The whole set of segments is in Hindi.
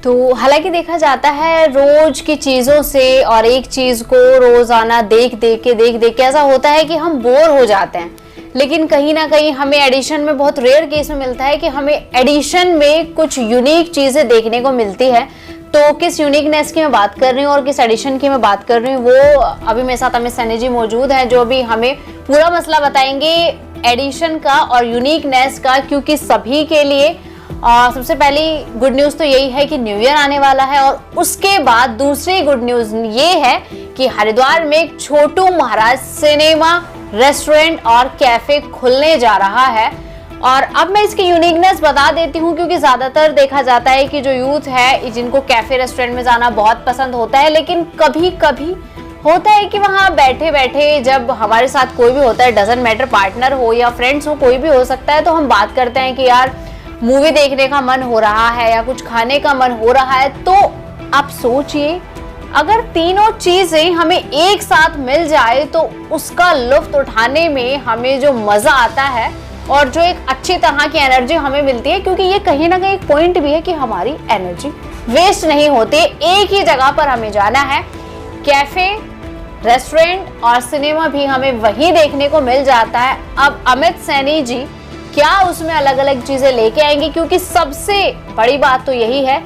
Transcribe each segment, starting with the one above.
तो हालांकि देखा जाता है रोज की चीजों से और एक चीज को रोजाना देख देख के ऐसा होता है कि हम बोर हो जाते हैं, लेकिन कहीं ना कहीं हमें एडिशन में बहुत रेयर केस में मिलता है कि हमें एडिशन में कुछ यूनिक चीजें देखने को मिलती है। तो किस यूनिकनेस की मैं बात कर रही हूँ और किस एडिशन की मैं बात कर रही हूँ, वो अभी मेरे साथ अमित सैनी जी मौजूद हैं जो अभी हमें पूरा मसला बताएंगे एडिशन का और यूनिकनेस का। क्योंकि सभी के लिए सबसे पहली गुड न्यूज तो यही है कि न्यू ईयर आने वाला है, और उसके बाद दूसरी गुड न्यूज ये है कि हरिद्वार में एक छोटू महाराज सिनेमा, रेस्टोरेंट और कैफे खुलने जा रहा है। और अब मैं इसकी यूनिकनेस बता देती हूँ, क्योंकि ज्यादातर देखा जाता है कि जो यूथ है जिनको कैफे रेस्टोरेंट में जाना बहुत पसंद होता है, लेकिन कभी कभी होता है कि वहाँ बैठे बैठे जब हमारे साथ कोई भी होता है, डजंट मैटर पार्टनर हो या फ्रेंड्स हो, कोई भी हो सकता है, तो हम बात करते हैं कि यार मूवी देखने का मन हो रहा है या कुछ खाने का मन हो रहा है। तो आप सोचिए अगर तीनों चीजें हमें एक साथ मिल जाए तो उसका लुत्फ उठाने में हमें जो मजा आता है और जो एक अच्छी तरह की एनर्जी हमें मिलती है, क्योंकि ये कहीं ना कहीं एक पॉइंट भी है कि हमारी एनर्जी वेस्ट नहीं होती। एक ही जगह पर हमें जाना है, कैफे, रेस्टोरेंट और सिनेमा भी हमें वही देखने को मिल जाता है। अब अमित सैनी जी क्या उसमें अलग अलग चीजें लेके आएंगे, क्योंकि सबसे बड़ी बात तो यही है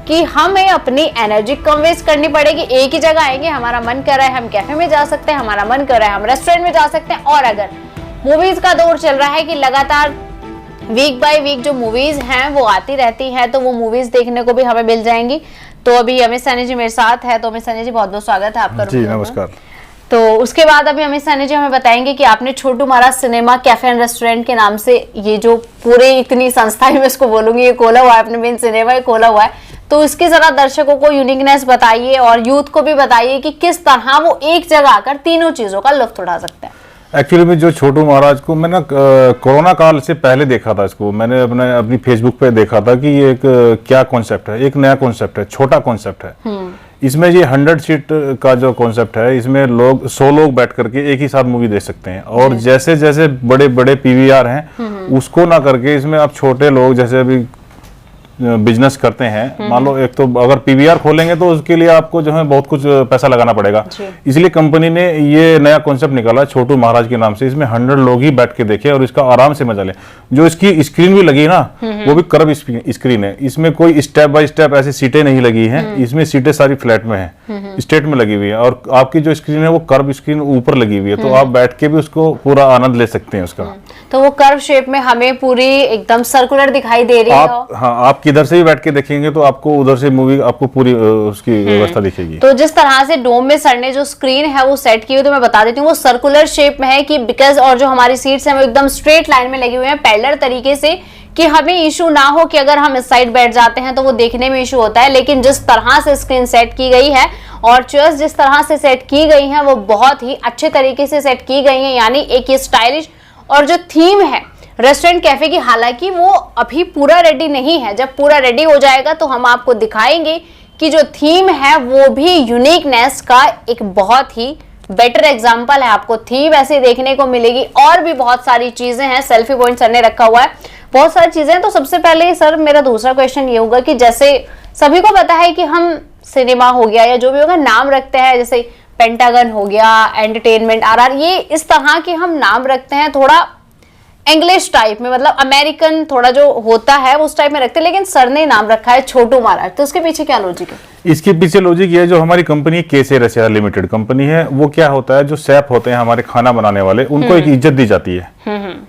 कि हमें अपनी एनर्जी कम वेस्ट करनी पड़ेगी। एक ही जगह आएंगे, हमारा मन कर रहा है हम कैफे में जा सकते हैं, हमारा मन कर रहा है हम रेस्टोरेंट में जा सकते हैं। और अगर मूवीज का दौर चल रहा है कि लगातार वीक बाय वीक जो मूवीज हैं वो आती रहती हैं, तो वो मूवीज देखने को भी हमें मिल जाएंगी। तो अभी अमित सैनी जी मेरे साथ है, तो अमित सैनी जी बहुत बहुत स्वागत है आपका। जी नमस्कार। तो उसके बाद अभी अमित सैनी जी हमें बताएंगे कि आपने छोटू महाराज सिनेमा, कैफे एंड रेस्टोरेंट के नाम से ये जो पूरे इतनी संस्था ही मैं इसको बोलूंगी, ये खोला हुआ है आपने, मेन सिनेमा ही खोला हुआ है। तो इसकी जरा दर्शकों को यूनिकनेस बताइए और यूथ को भी बताइए कि किस तरह वो एक जगह आकर तीनों चीजों का लुत्फ उठा सकते हैं। एक्चुअली में जो छोटू महाराज को मैंने कोरोना काल से पहले देखा था, इसको मैंने अपनी फेसबुक पे देखा था कि ये एक क्या कॉन्सेप्ट है, एक नया कॉन्सेप्ट है, छोटा कॉन्सेप्ट है। इसमें ये 100 सीट का जो कॉन्सेप्ट है, इसमें लोग 100 लोग बैठ करके एक ही साथ मूवी देख सकते हैं। और जैसे जैसे बड़े बड़े पीवीआर हैं उसको ना करके इसमें आप छोटे लोग जैसे अभी बिजनेस करते हैं, मान लो एक तो अगर पीवीआर खोलेंगे तो उसके लिए आपको जो है बहुत कुछ पैसा लगाना पड़ेगा। इसलिए कंपनी ने ये नया कॉन्सेप्ट निकाला छोटू महाराज के नाम से। इसमें 100 लोग ही बैठ के देखे और इसका आराम से मजा ले। जो इसकी स्क्रीन भी लगी ना, वो भी कर्व स्क्रीन है। इसमें कोई स्टेप बाय स्टेप ऐसी सीटें नहीं लगी हैं। इसमें सीटें सारी फ्लैट में है, स्ट्रेट में लगी हुई है। और आपकी जो स्क्रीन है वो कर्व स्क्रीन ऊपर लगी हुई है, तो आप बैठ के भी उसको पूरा आनंद ले सकते हैं उसका। तो वो कर्व शेप में हमें पूरी एकदम सर्कुलर दिखाई दे रही है। हाँ, आप किधर से भी बैठ के देखेंगे तो आपको उधर से मूवी आपको पूरी उसकी व्यवस्था दिखेगी। तो जिस तरह से डोम में सर ने जो स्क्रीन है वो सेट की हुई, तो मैं बता देती हूँ वो सर्कुलर शेप में है कि बिकॉज, और जो हमारी सीट्स हैं वो एकदम स्ट्रेट लाइन में लगी हुई है, पैरेलल तरीके से, कि हमें इशू ना हो कि अगर हम इस साइड बैठ जाते हैं तो वो देखने में इशू होता है। लेकिन जिस तरह से स्क्रीन सेट की गई है और चेयर्स जिस तरह से सेट की गई हैं वो बहुत ही अच्छे तरीके से सेट की गई हैं। यानी एक ये स्टाइलिश, और जो थीम है रेस्टोरेंट कैफे की, हालांकि वो अभी पूरा रेडी नहीं है, जब पूरा रेडी हो जाएगा तो हम आपको दिखाएंगे कि जो थीम है वो भी यूनिकनेस का एक बहुत ही बेटर एग्जांपल है। आपको थीम ऐसे देखने को मिलेगी। और भी बहुत सारी चीजें हैं, सेल्फी पॉइंट सर ने रखा हुआ है, बहुत सारी चीजें। तो सबसे पहले सर मेरा दूसरा क्वेश्चन ये होगा कि जैसे सभी को पता है कि हम सिनेमा हो गया या जो भी होगा नाम रखते हैं, जैसे पेंटागन हो गया, एंटरटेनमेंट आरआर, ये इस तरह के हम नाम रखते हैं थोड़ा इंग्लिश टाइप में, मतलब अमेरिकन थोड़ा जो होता है उस टाइप में रखते हैं। लेकिन सर ने नाम रखा है छोटू महाराज, तो उसके पीछे क्या लॉजिक है? इसके पीछे लॉजिक ये है, जो हमारी कंपनी केसे रसिया लिमिटेड कंपनी है, वो क्या होता है, जो शेफ होते हैं हमारे खाना बनाने वाले, उनको एक इज्जत दी जाती है।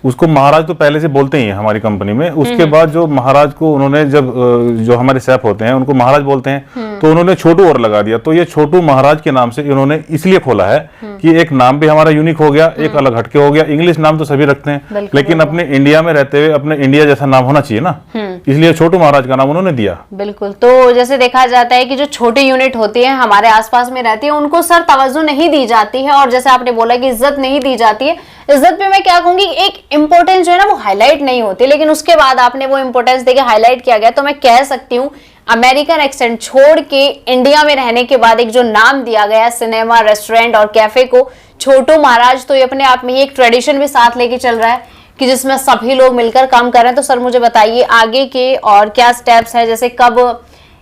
उसको महाराज तो पहले से बोलते ही हैं हमारी कंपनी में। उसके बाद जो महाराज को उन्होंने जब जो हमारे शेफ होते हैं उनको महाराज बोलते हैं, तो उन्होंने छोटू और लगा दिया। तो ये छोटू महाराज के नाम से इन्होंने इसलिए खोला है कि एक नाम भी हमारा यूनिक हो गया, एक अलग हटके हो गया। इंग्लिश नाम तो सभी रखते हैं, लेकिन अपने इंडिया में रहते हुए अपने इंडिया जैसा नाम होना चाहिए ना, इसलिए छोटू महाराज का नाम उन्होंने दिया। बिल्कुल। तो जैसे देखा जाता है कि जो छोटी यूनिट होती है हमारे आसपास में रहती है, उनको सर तवज्जो नहीं दी जाती है, और जैसे आपने बोला कि इज्जत नहीं दी जाती है। इज्जत पे मैं क्या कहूंगी, एक इंपॉर्टेंस जो है ना वो हाईलाइट नहीं होती, लेकिन उसके बाद आपने वो इंपॉर्टेंस देके हाईलाइट किया गया। तो मैं कह सकती हूँ अमेरिकन एक्सेंट छोड़ के इंडिया में रहने के बाद एक जो नाम दिया गया सिनेमा, रेस्टोरेंट और कैफे को छोटू महाराज, तो ये अपने आप में एक ट्रेडिशन भी साथ लेके चल रहा है कि जिसमें सभी लोग मिलकर काम कर रहे हैं। तो सर मुझे बताइए आगे के और क्या स्टेप्स है, जैसे कब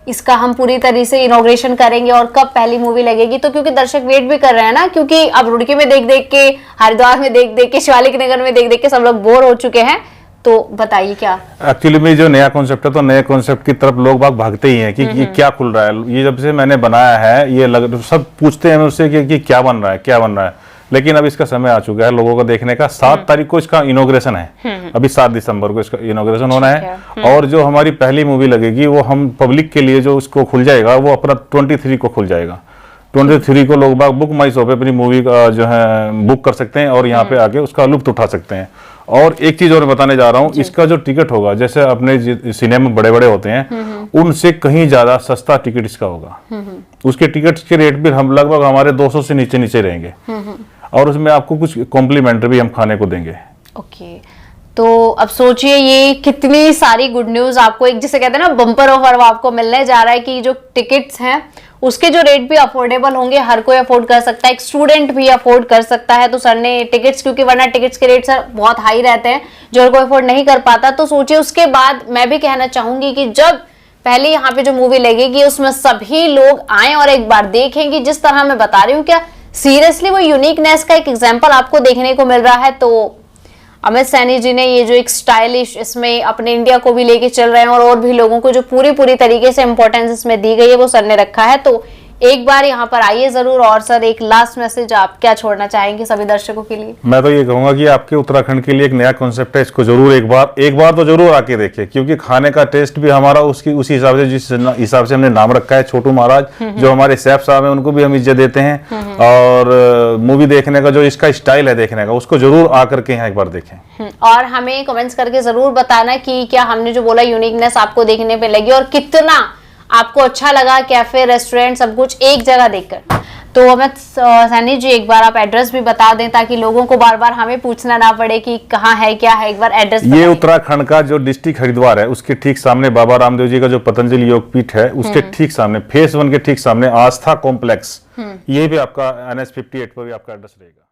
इसका हम पूरी तरह से इनॉग्रेशन करेंगे और कब पहली मूवी लगेगी। तो क्योंकि दर्शक वेट भी कर रहे हैं ना, क्योंकि अब रुड़की में देख देख के, हरिद्वार में देख देख के, शिवालिक नगर में देख देख के सब लोग बोर हो चुके हैं। तो बताइए क्या एक्चुअली में जो नया कॉन्सेप्ट है, तो नए कॉन्सेप्ट की तरफ लोग बाग भागते ही हैं कि ये क्या खुल रहा है। ये जब से मैंने बनाया है, ये सब पूछते हैं मुझसे कि क्या बन रहा है, क्या बन रहा है। लेकिन अब इसका समय आ चुका है लोगों को देखने का। 7 तारीख को इसका इनॉग्रेशन है, अभी 7 दिसंबर को इसका इनॉग्रेशन होना है। और जो हमारी पहली मूवी लगेगी वो हम पब्लिक के लिए जो इसको खुल जाएगा, वो अपना 23 को खुल जाएगा। 23 को लोग बाग बुक माई शो पे अपनी मूवी का जो है बुक कर सकते हैं और यहाँ पे आके उसका लुत्फ उठा सकते हैं। और एक चीज और बताने जा रहा हूँ, इसका जो टिकट होगा, जैसे अपने सिनेमा बड़े बड़े होते हैं, उनसे कहीं ज्यादा सस्ता टिकट इसका होगा। उसके टिकट के रेट भी हम लगभग हमारे 200 से नीचे नीचे रहेंगे। और उसमें आपको कुछ कॉम्प्लीमेंट्री भी हम खाने को देंगे। ओके, तो अब सोचिए ये कितनी सारी गुड न्यूज आपको, एक जिसे कहते हैं ना बम्पर ऑफर, वो आपको मिलने जा रहा है कि जो टिकट्स हैं उसके जो रेट भी अफोर्डेबल होंगे, हर कोई अफोर्ड कर सकता है, एक स्टूडेंट भी अफोर्ड कर सकता है। तो सर ने टिकट्स, क्योंकि वरना टिकट्स के रेट सर बहुत हाई रहते हैं, जो कोई अफोर्ड नहीं कर पाता। तो सोचिए उसके बाद मैं भी कहना चाहूंगी कि जब पहले यहाँ पे जो मूवी लगेगी उसमें सभी लोग आए और एक बार देखेंगे। जिस तरह मैं बता रही हूँ, क्या सीरियसली वो यूनिकनेस का एक एग्जाम्पल आपको देखने को मिल रहा है। तो अमित सैनी जी ने ये जो एक स्टाइलिश इसमें अपने इंडिया को भी लेके चल रहे हैं और भी लोगों को जो पूरी तरीके से इंपॉर्टेंस इसमें दी गई है वो सर ने रखा है। तो एक बार यहाँ पर आइए जरूर। और सर एक लास्ट मैसेज आप क्या छोड़ना चाहेंगे सभी दर्शकों के लिए? मैं तो ये कहूंगा कि आपके उत्तराखंड के लिए एक नया कॉन्सेप्ट है, इसको जरूर एक बार तो जरूर आके देखें, क्योंकि खाने का टेस्ट भी हमारा उसी हिसाब से, जिस हिसाब से हमने नाम रखा है छोटू महाराज, जो हमारे शेफ साहब हैं उनको भी हम इज्जत देते हैं। और मूवी देखने का जो इसका स्टाइल है देखने का, उसको जरूर आकर के यहाँ एक बार देखें। और हमें कमेंट्स करके जरूर बताना कि क्या हमने जो बोला यूनिकनेस आपको देखने पे लगी और कितना आपको अच्छा लगा, कैफे, रेस्टोरेंट, सब कुछ एक जगह देखकर। तो अमित सैनी जी एक बार आप एड्रेस भी बता दें ताकि लोगों को बार बार हमें पूछना ना पड़े कि कहाँ है क्या है। एक बार एड्रेस ये उत्तराखंड का जो डिस्ट्रिक्ट हरिद्वार है, उसके ठीक सामने बाबा रामदेव जी का जो पतंजलि योगपीठ है, उसके ठीक सामने, फेस 1 के ठीक सामने आस्था कॉम्प्लेक्स, ये भी आपका NH 58 पर भी आपका एड्रेस रहेगा।